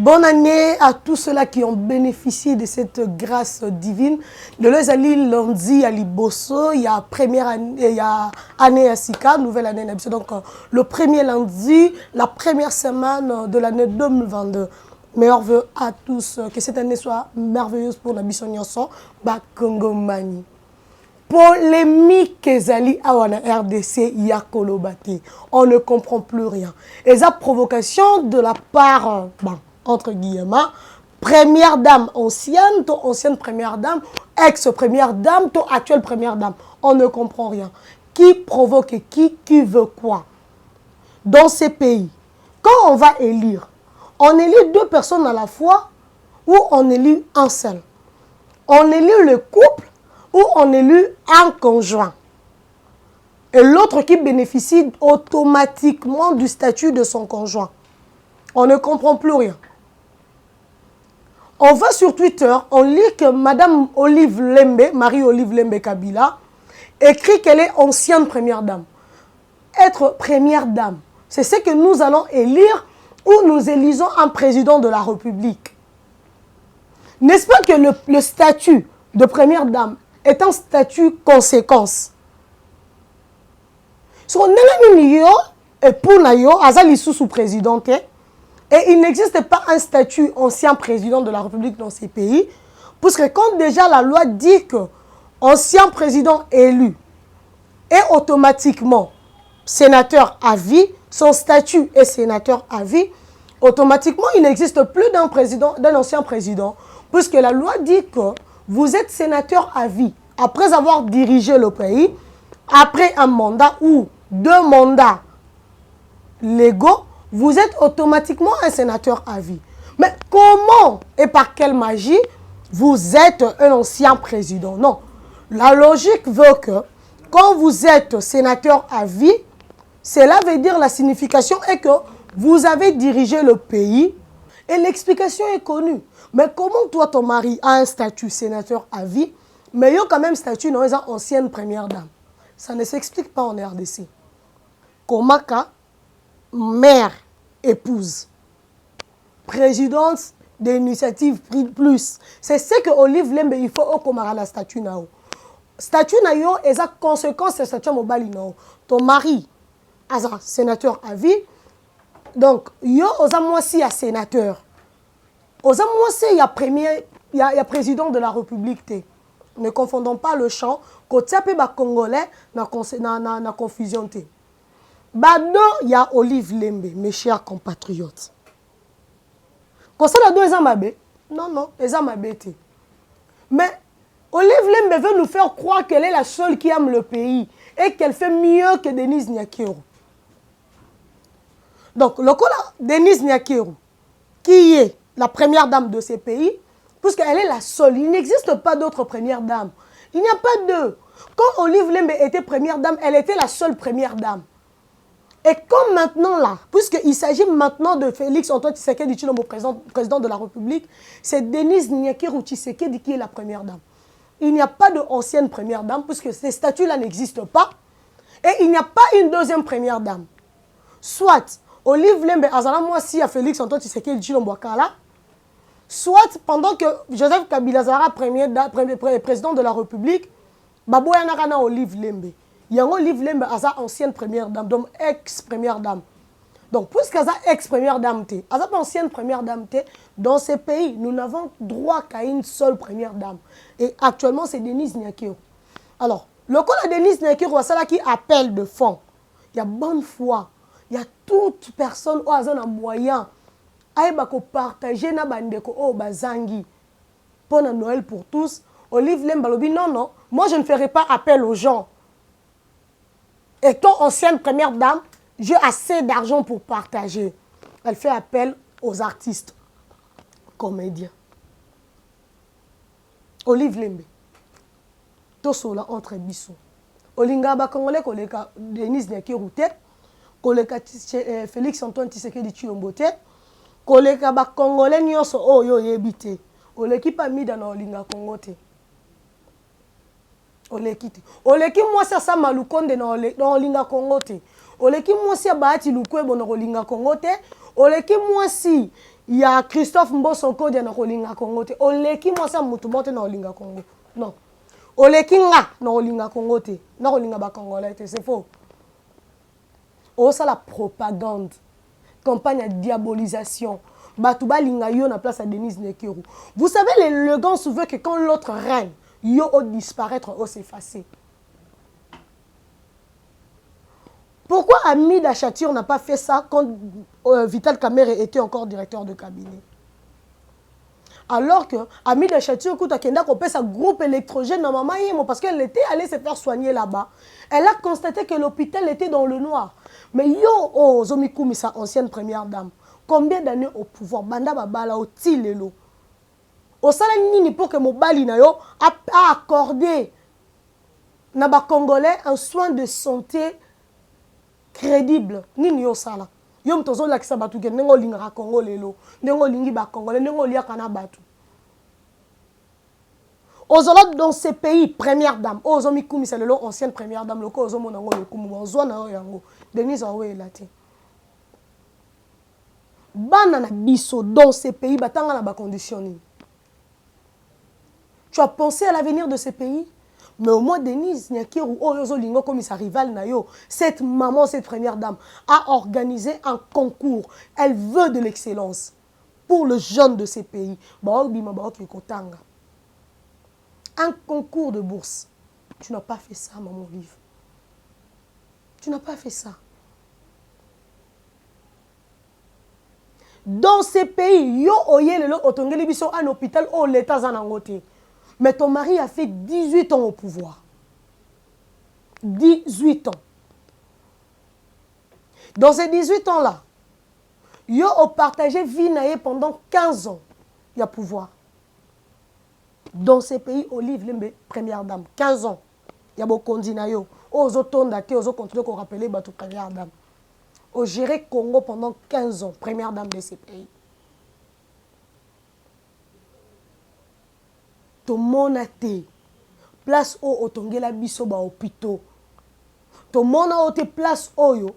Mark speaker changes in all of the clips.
Speaker 1: Bonne année à tous ceux-là qui ont bénéficié de cette grâce divine. Le lundi lundi à Liboso, il y a première année, il y a année à Sika, nouvelle année. Donc le premier lundi, la première semaine de l'année 2022. Meilleurs vœux à tous, que cette année soit merveilleuse pour la mission Nyonso, Bakongomani. Polémique ezali awana RDC Yakolobate. On ne comprend plus rien. Et ça provocation de la part, entre guillemets, première dame ancienne, ancienne première dame, ex-première dame, actuelle première dame. On ne comprend rien. Qui provoque qui veut quoi? Dans ces pays, quand on va élire, on élit deux personnes à la fois ou on élit un seul. On élit le couple ou on élit un conjoint. Et l'autre qui bénéficie automatiquement du statut de son conjoint. On ne comprend plus rien. On va sur Twitter, on lit que Madame Olive Lembe, Marie-Olive Lembe Kabila, écrit qu'elle est ancienne première dame. Être première dame, c'est ce que nous allons élire ou nous élisons un président de la République. N'est-ce pas que le statut de première dame est un statut conséquence? So, et pour Nayo, Azali sous président, et il n'existe pas un statut ancien président de la République dans ces pays, puisque quand déjà la loi dit que ancien président élu est automatiquement sénateur à vie, son statut est sénateur à vie, automatiquement il n'existe plus d'un ancien président, puisque la loi dit que vous êtes sénateur à vie après avoir dirigé le pays, après un mandat ou deux mandats légaux, vous êtes automatiquement un sénateur à vie. Mais comment et par quelle magie vous êtes un ancien président? Non. La logique veut que quand vous êtes sénateur à vie, cela veut dire la signification est que vous avez dirigé le pays et l'explication est connue. Mais comment toi, ton mari, a un statut sénateur à vie, mais il y a quand même statut dans les anciennes premières dames? Ça ne s'explique pas en RDC. Comment mère, épouse, présidente d'initiative plus. C'est ce que Olive Lembe, il faut au la statut nao. Statut nao est la conséquence de statut mobile nao. Ton mari, sénateur à vie. Donc, yo osa moisi à sénateur. Osa moisi il y a président de la République. Ne confondons pas le champ. Côté ba congolais na confusion te. Bado il y a Olive Lembe, mes chers compatriotes. Quand ça la deux mabe, non, les mabe te. Mais Olive Lembe veut nous faire croire qu'elle est la seule qui aime le pays et qu'elle fait mieux que Denise Nyakero. Donc, le cas Denise Nyakero, qui est la première dame de ces pays, puisqu'elle est la seule, il n'existe pas d'autre première dame. Il n'y a pas deux. Quand Olive Lembe était première dame, elle était la seule première dame. Et comme maintenant là, puisqu'il s'agit maintenant de Félix Antoine Tshisekedi Tshilombo, président de la République, c'est Denise Nyakero Tshisekedi qui est la première dame. Il n'y a pas d'ancienne première dame, puisque ces statuts-là n'existent pas. Et il n'y a pas une deuxième première dame. Soit Olive Lembe Azala Moisi à Félix Antoine Tshisekedi Tshilombo Kala, soit pendant que Joseph Kabila Zara, président de la République, Baboya Narana Olive Lembe. Il y a Olive Lembe Aza ancienne première dame, donc ex-première dame. Donc, puisqu'Aza ex-première dame, Aza pas ancienne première dame, dans ces pays, nous n'avons droit qu'à une seule première dame. Et actuellement, c'est Denise Nyakero. Alors, le cas de Denise Nyakero, c'est là qui appelle de fond. Il y a bonne foi. Il y a toute personne qui a un moyen de partager na bandeko o bazangi pour Noël pour tous. Olive Lembe Balobi, non, moi je ne ferai pas appel aux gens. Étant ancienne première dame, j'ai assez d'argent pour partager. Elle fait appel aux artistes, comédiens. Olive Lembe, tout cela entre bisous. Olinga ba Congolais, koleka Denise Nyakero te, koleka Félix Antoine Tshisekedi Tshilombo te, koleka ba Congolais nyonso oyo yebite. Oleki pa mida na olinga Congo te. Oleki te. Oleki mwasi asa malukonde na olinga Congo te. Oleki mwasi abati lukwebo na olinga Congo te. Oleki mwasi il y a Christophe Mbosoko de na kolinga Congo te oleki moi ça mutu bote na olinga Congo non oleki nga na olinga Congo te na olinga ba congolais te c'est faux. Oh ça la propagande campagne de diabolisation Batouba linga yo na place à Denise Nekeru. Vous savez l'élégance veut que quand l'autre règne yo au disparaître au s'effacer. Pourquoi Amida Chatir n'a pas fait ça quand Vital Kamerhe était encore directeur de cabinet? Alors que Amida Chatir, quand elle a coupé sa groupe électrogène, parce qu'elle était allée se faire soigner là-bas, elle a constaté que l'hôpital était dans le noir. Mais yo, oh, Zomikou, sa ancienne première dame, combien d'années au pouvoir? Banda Babala, au Tilelo. Au Salanini, pour que Mobali Nayo a accordé Naba Congolais un soin de santé crédible. Nini yo sala. Yo mtozo lakisa batu ke nengo linga Congo lelo. Nengo lingi ba Congolais, nengo lia kana batu. Ozolo dans ces pays, première dame. Ozomi Koumi, c'est le ancienne première dame. Loko ozomo nango le Koumou. Ozo na yango. Denise Awe elate. Bana na biso dans ces pays, batanga na ba conditionné. Tu as pensé à l'avenir de ces pays? Mais au moins, Denise Nyakiru, Lingo comme sa rivale Nayo, cette maman, cette première dame, a organisé un concours. Elle veut de l'excellence pour le jeune de ces pays. Un concours de bourse. Tu n'as pas fait ça, maman vive. Tu n'as pas fait ça. Dans ces pays, yo oye lelo otongeli biso un hôpital au l'état zanangote. Mais ton mari a fait 18 ans au pouvoir. 18 ans. Dans ces 18 ans-là, yo a partagé vie naïe pendant 15 ans. Il y a pouvoir. Dans ces pays, Olive Lembe, première dame, 15 ans. Il y a beaucoup de naïo. Aux autres datés, aux autres continuent qu'on rappelait bateau première dame. Au géré Congo pendant 15 ans, première dame de ces pays. To monate place au otongela biso ba hôpitaux to mona ote place oyo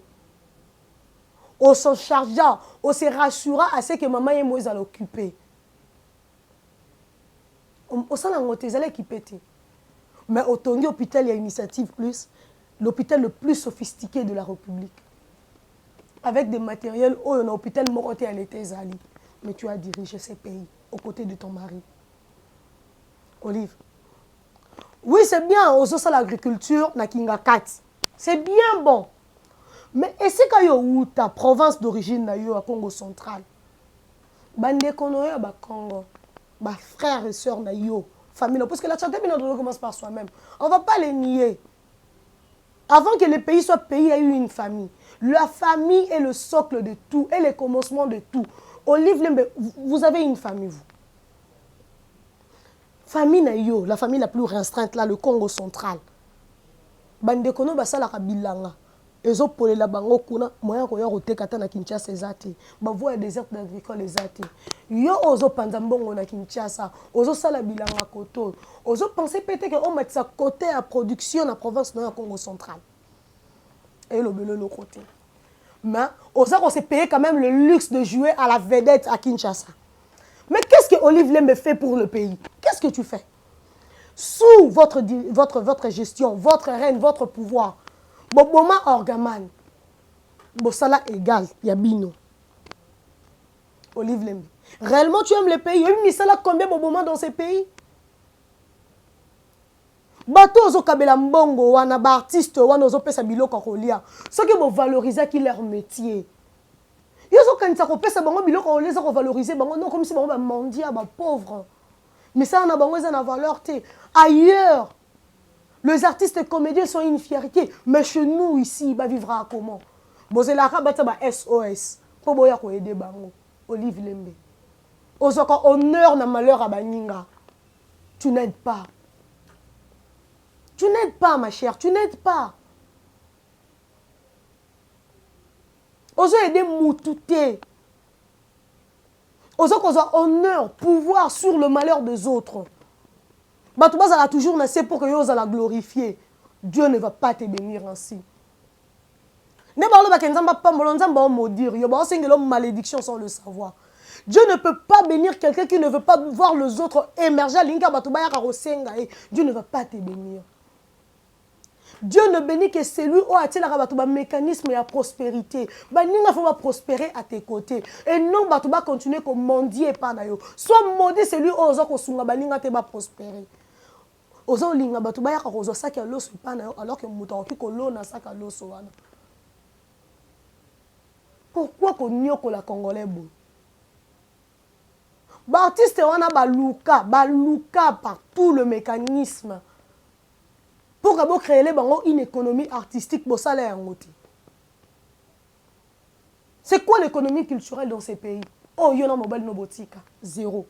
Speaker 1: on s'en chargea on se rassura à ce que maman et moi allons occuper on s'en a ngoté zala équipé mais otongi hôpital il y a initiative plus l'hôpital le plus sophistiqué de la République avec des matériels où un hôpital moroté à l'été zali mais tu as dirigé ces pays aux côtés de ton mari. Olive. Oui, c'est bien, aux ça l'agriculture, na kinga kat. C'est bien bon. Mais est-ce que yo ta province d'origine na yo à Congo central? Bande kono yo ba Congo. Ba frères et sœurs na yo, famille parce que la santé commence par soi-même. On va pas les nier. Avant que le pays soit pays, il y a eu une famille. La famille est le socle de tout et le commencement de tout. Olive Lembe, vous avez une famille vous. Famille Nayo, la famille la plus restreinte là, le Congo central. Bande kono basala kabilanga. Ezo pole la bango kuna moya ko yoro te kata na Kinshasa ezate. Ba voie désert agricole ezate. Yo ozo panza mbongo na Kinshasa, ozo sala bilanga koto. Ozo penser peut-être que on met sa côté à production na province na Congo central. Et le belo côté. Mais ozo on s'est payé quand même le luxe de jouer à la vedette à Kinshasa. Mais qu'est-ce que Olive Lembe fait pour le pays? Qu'est-ce que tu fais? Sous votre gestion, votre règne, votre pouvoir, Boboma Orgaman, Bossala égal, Yabino. Olive Lembe. Réellement, tu aimes le pays? Il y a combien Boboma dans ces pays? Bato ozo kabela mbongo, wana ba artiste, wana ozo pesa biloko kolia. Ceux qui vont valoriser qui leur métier. Ils ont quand ça pesa bango biloko on les a revaloriser bango non comme si bango ba mendiant ba pauvre. Mais ça on a bango ça valeur té. Ailleurs les artistes et comédiens sont une fierté, mais chez nous ici ba vivra comment? Bozela ka bata ba SOS. Po boya ko aider bango. Olive Lembe. Ozoko honneur na malheur à baninga. Tu n'aides pas. Tu n'aides pas ma chère, tu n'aides pas. Ozo aider moutouté. Ozo kozo honneur, pouvoir sur le malheur des autres. Batouba ça toujours nassé pour que yo la glorifier. Dieu ne va pas te bénir ainsi. Ne ba lo ba kenzamba pa molonza ba maudire, yo ba singelo malédiction sans le savoir. Dieu ne peut pas bénir quelqu'un qui ne veut pas voir les autres émerger. Dieu ne va pas te bénir. Dieu ne bénit que celui qui a un mécanisme de prospérité. Il faut prospérer à tes côtés. Et non, tu vas continuer à mendier. Soit maudit celui qui va prospérer. Alors que pourquoi qu'on la Congolais bon? Baptiste wana baluka par tout le mécanisme pour créer une économie artistique pour ça. C'est quoi l'économie culturelle dans ces pays? Oh, il y a un mobile no botika, zéro.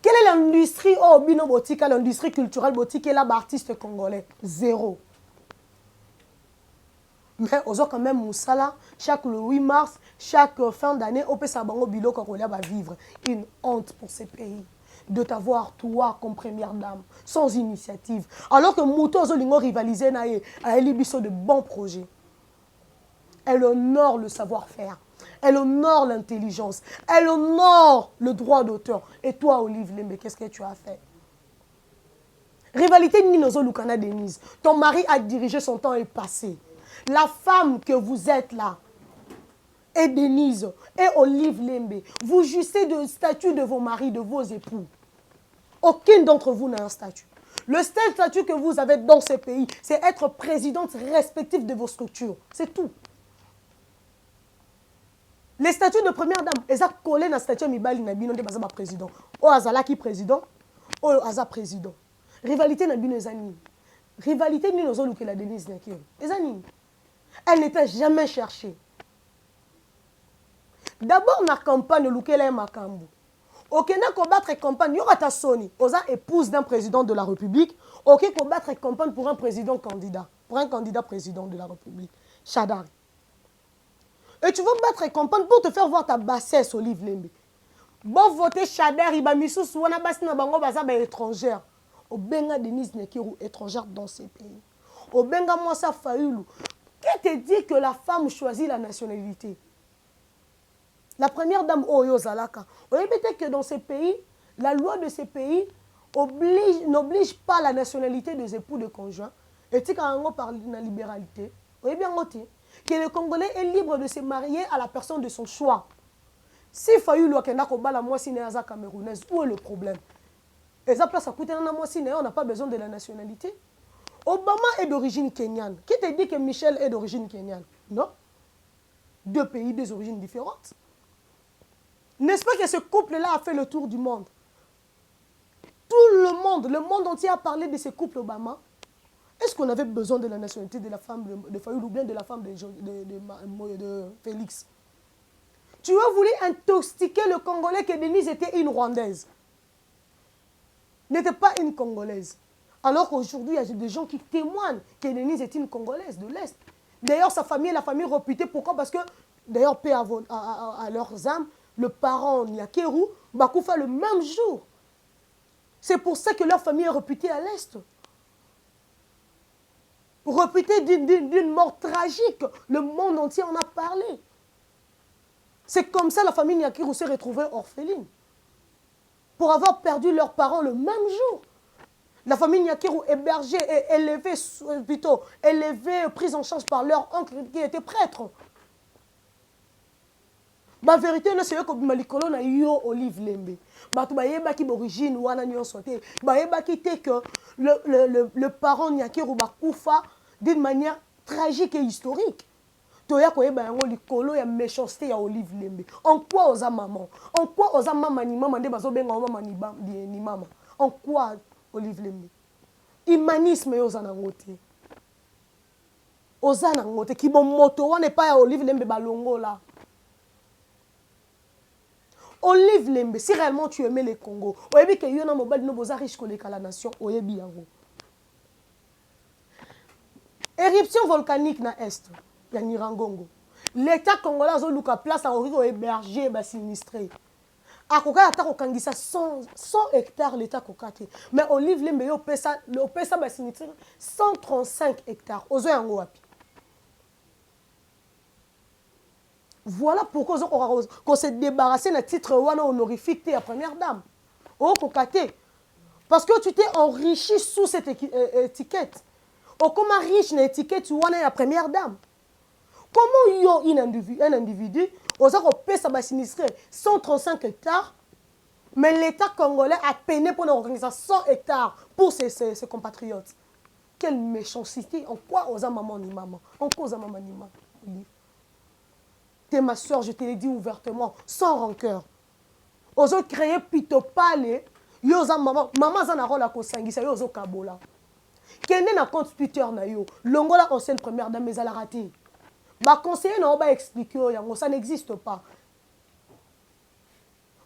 Speaker 1: Quelle est l'industrie oh bino botika, l'industrie culturelle botika là artiste congolais? Zéro. Mais on a quand même Moussala, chaque le 8 mars, chaque fin d'année, on peut savoir bilo quand on va vivre. Une honte pour ces pays de t'avoir toi comme première dame, sans initiative. Alors que Mouto Zolingo rivalisé a élibisso de bons projets. Elle honore le savoir-faire, elle honore l'intelligence, elle honore le droit d'auteur. Et toi, Olive Lembe, qu'est-ce que tu as fait? Rivalité Ninozo Lukana Denise, ton mari a dirigé son temps est passé. La femme que vous êtes là, et Denise, et Olive Lembe, vous jouissez de statut de vos maris, de vos époux. Aucun d'entre vous n'a un statut. Le seul statut que vous avez dans ces pays, c'est être présidente respective de vos structures. C'est tout. Les statuts de première dame, ils ont collé dans le statut Mibali Nabino de Bazaba président. O Azalaki président, o Aza président. Rivalité Nabino Ezani. Rivalité Ninozo Lukela Denise Nakio. Ezani. Elle n'était jamais cherchée. D'abord, dans la campagne, Lukela et Makambu. Au Kenya, combattre campagne, il y aura ta Sony, Oza épouse d'un président de la République. Ok, combattre campagne pour un président candidat, pour un candidat président de la République. Chadari. Et tu vas battre campagne pour te faire voir ta bassesse, Olive Lembe. Bon, voter Chadari, il va misou souana basina bango bazaba étrangère. Au Benga Denise Nekiru, étrangère dans ces pays. Au Benga Moussa Fayoulou. Qui te dit que la femme choisit la nationalité? La première dame Oyo Zalaka. Vous savez peut-être que dans ces pays, la loi de ces pays n'oblige pas la nationalité des époux de conjoints. Et tu quand on parle de la libéralité, vous avez bien noté que le Congolais est libre de se marier à la personne de son choix. Si Fayoulou Akenda Kobala Mwasi Neaza camerounaise, où est le problème? Et ça place à côté de Mwasi, on n'a pas besoin de la nationalité. Obama est d'origine kenyane. Qui te dit que Michel est d'origine kenyane? Non. Deux pays, des origines différentes. N'est-ce pas que ce couple-là a fait le tour du monde? Tout le monde entier a parlé de ce couple Obama. Est-ce qu'on avait besoin de la nationalité de la femme de Fayoulou ou bien de la femme de Félix? Tu as voulu intoxiquer le Congolais que Denise était une Rwandaise. N'était pas une Congolaise. Alors qu'aujourd'hui, il y a des gens qui témoignent que Denise est une Congolaise de l'Est. D'ailleurs, sa famille est la famille réputée. Pourquoi? Parce que, d'ailleurs, paix à leurs âmes, le parent Nyakeru, Bakoufa le même jour. C'est pour ça que leur famille est réputée à l'Est. Réputée d'une mort tragique. Le monde entier en a parlé. C'est comme ça la famille Nyakeru s'est retrouvée orpheline. Pour avoir perdu leurs parents le même jour. La famille Nyakeru hébergée et élevée, plutôt, élevée, prise en charge par leur oncle qui était prêtre. La vérité, c'est que Malikolo na yo Olive Lembe. Batu bayeba ki d'origine wana nyo sote. Bayeba ki te que le parent Nyakeru bakoufa d'une manière tragique et historique. Toya koyeba yango likolo ya méchanceté ya Olive Lembe. En quoi osa maman? En quoi osa mama ni mama nde bazo benga mama ni mama? En quoi Olive Lembe? Humanisme osa na ngote. Osa na ngote ki bon moto wana pas ya Olive Lembe balongo là. Olive Lembe, si réellement tu aimais le Congo, oyebi que yona mobile no boza riche koleka la nation, oyebi yango. Éruption volcanique na est, ya Nirangongo. L'État congolais a luka place à oriko héberger ba sinistré. Akoka ata kokangisa 100 hectares l'État kokate. Mais Olive Lembe yo pesa ba sinistré 135 hectares. Ozo yango wapi. Voilà pourquoi on s'est débarrassé de titre honorifique de la première dame. Oh, cocaté. Parce que tu t'es enrichi sous cette étiquette. Oh, comment riche na étiquette tu vois la première dame. Comment yo un individu osa kopesa ba sinistré 135 hectares, mais l'État congolais a peiné pour organiser 100 hectares pour ses compatriotes. Quelle méchanceté. En quoi osa maman ni maman? En quoi osa maman ni maman? T'es ma soeur, je te l'ai dit ouvertement, sans rancœur. Osa créer plutôt palais. Yo osa maman, maman za na rôle à kosangisa yo osa kabola. Kende na compte Twitter na yo, longola ancienne première dame mais la raté. Ba conseiller na ba expliquer yango ça n'existe pas.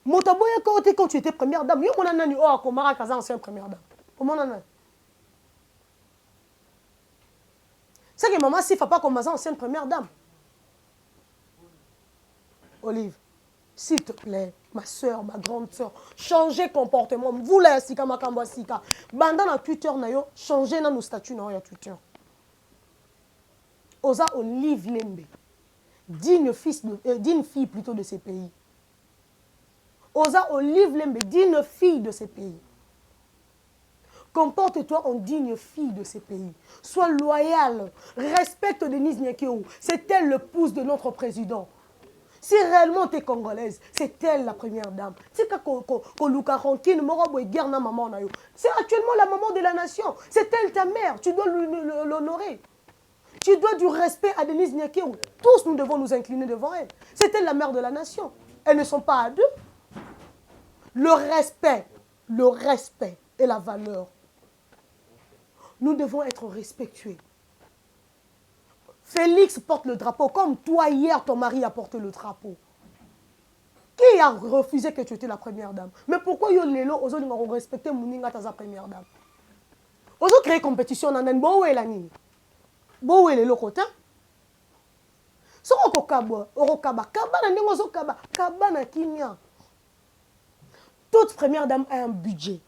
Speaker 1: Motaboya quand tu étais première dame, yo mona nani o akomara kaza ancienne première dame. Comment nana? C'est que maman si fa pas comme ancienne première dame. Olive, s'il te plaît, ma soeur, ma grande soeur, changez comportement. Vous la sika makambo sika. Banda na Twitter na yo, changez na nos statuts na yo Twitter. Osa Olive Lembe, digne fille plutôt de ces pays. Osa Olive Lembe, digne fille de ces pays. Comporte-toi en digne fille de ces pays. Sois loyale. Respecte Denise Nyakio. C'est elle le pouce de notre président. Si réellement tu es congolaise, c'est elle la première dame. C'est actuellement la maman de la nation. C'est elle ta mère. Tu dois l'honorer. Tu dois du respect à Denise Nyakio. Tous nous devons nous incliner devant elle. C'est elle la mère de la nation. Elles ne sont pas à deux. Le respect et la valeur. Nous devons être respectueux. Félix porte le drapeau comme toi hier ton mari a porté le drapeau. Qui a refusé que tu étais la première dame? Mais pourquoi yo lelo ozo linga respecter muninga ta première dame? Ozo créer compétition na nen bo wela nini? Bo wela lelo kota? Soko kaba, orokaba, kaba na ndenge ozo kaba na kimia. Toute première dame a un budget.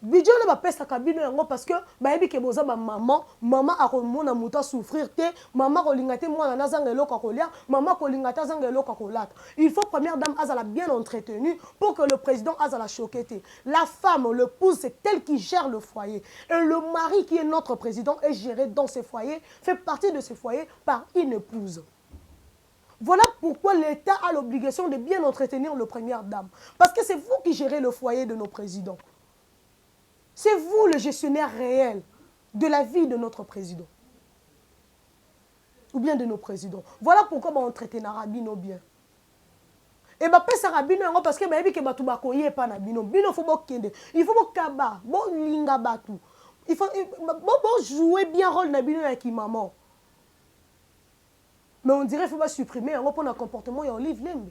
Speaker 1: Budget ne va pas sa cabine parce que baby ke boza ba maman a remona muta souffrir te maman kolingate mwana na zangelo kolia maman kolingata zangelo kolat. Il faut première dame azala bien entretenue pour que le président azala choqué te. La femme, le l'épouse, c'est elle qui gère le foyer et le mari qui est notre président est géré dans ce foyer, fait partie de ce foyer par une épouse. Voilà pourquoi l'État a l'obligation de bien entretenir le première dame parce que c'est vous qui gérez le foyer de nos présidents. C'est vous le gestionnaire réel de la vie de notre président. Ou bien de nos présidents. Voilà pourquoi on traite Narabino bien. Et bah pesa Rabino parce que baby ke batu bakoye pa na bino. Bino faut bokende. Il faut bokaba, bon linga batu. Il faut jouer bien rôle na bino avec maman. Mais on dirait qu'il faut supprimer un comportement et Olive Lembe.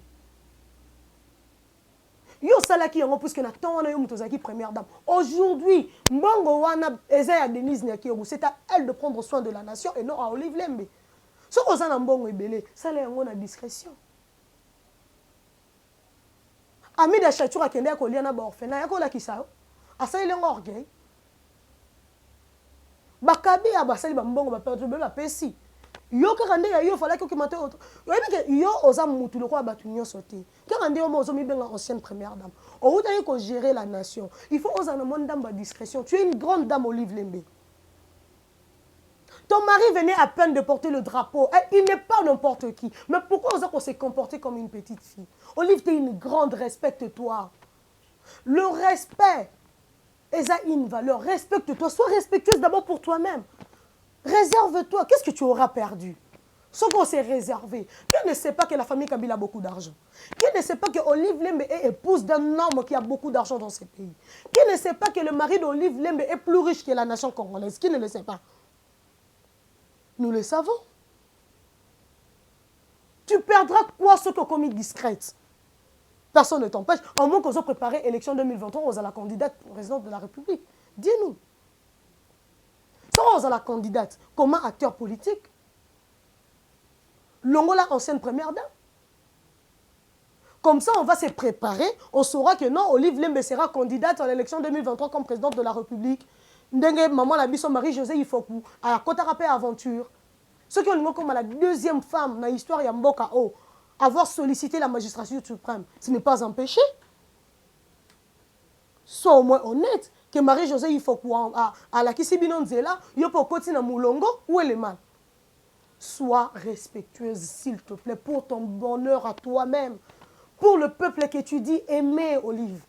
Speaker 1: Yo salaki yango puisque na temps wana yo mutozaki première dame. Aujourd'hui, mbongo wana Ezaya Denise Nyakio, c'est à elle de prendre soin de la nation et non à Olive Lembe. Ce qu'on a mbongo ebele, ça la yango na discrétion. Amida Chachoura kende ko liana ba orphelin, yako la kisao. Asa ile ngorgueil. Bakabi abasali ba mbongo ba perdre ba pesi. Yo karande ya yo fallait que mate autre yo oza mutu le quoi batu nyo sauter karande yo mozo mi benga ancienne première dame on voudrait qu'on gérer la nation il faut oser na monde dame ba discrétion tu es une grande dame Olive Lembe ton mari venait à peine de porter le drapeau il n'est pas n'importe qui mais pourquoi oser qu'on s'est comporté comme une petite fille Olive tu es une grande respecte-toi le respect est une valeur respecte-toi sois respectueuse d'abord pour toi-même. Réserve-toi. Qu'est-ce que tu auras perdu? Ce qu'on s'est réservé. Qui ne sait pas que la famille Kabila a beaucoup d'argent? Qui ne sait pas que Olive Lembe est épouse d'un homme qui a beaucoup d'argent dans ce pays? Qui ne sait pas que le mari d'Olive Lembe est plus riche que la nation congolaise? Qui ne le sait pas? Nous le savons. Tu perdras quoi ce que commis discrète? Personne ne t'empêche. En moins qu'on a préparé l'élection 2023, on a la candidate présidente de la République. Dis-nous. Sans la candidate, comment acteur politique, Longola ancienne première dame. Comme ça, on va se préparer, on saura que non, Olive Lembe sera candidate à l'élection 2023 comme présidente de la République. Ndenge maman la biso Marie-Josée Ifoku, à la Kota Rapé Aventure. Ceux qui ont comme la deuxième femme dans l'histoire Yamboka O. avoir sollicité la magistrature suprême, ce n'est pas un péché. Sois au moins honnête. Que Marie-Josée, il faut quoi à la Kisibino Nzela, il faut continuer na Moulongo, où est le mal? Sois respectueuse, s'il te plaît, pour ton bonheur à toi-même, pour le peuple que tu dis aimer, Olive.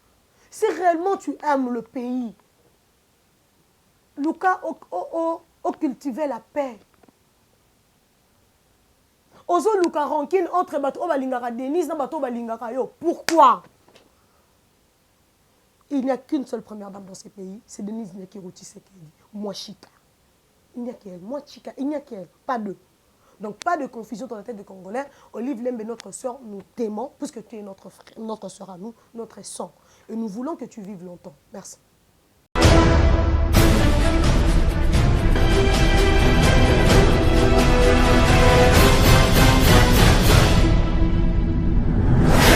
Speaker 1: Si réellement tu aimes le pays, Lucas, cultiver la paix. Ozo Lucas rancune entre bateau balingaka Denise et bateau balingaka yo. Pourquoi? Il n'y a qu'une seule première dame dans ce pays, c'est Denise Nyakirouti Sekedi. Moi, Chika. Il n'y a qu'elle. Moi, Chika. Il n'y a qu'elle. Pas deux. Donc, pas de confusion dans la tête des Congolais. Olive Lembe, notre soeur, nous t'aimons, puisque tu es notre frère, notre soeur à nous, notre sang. Et nous voulons que tu vives longtemps. Merci.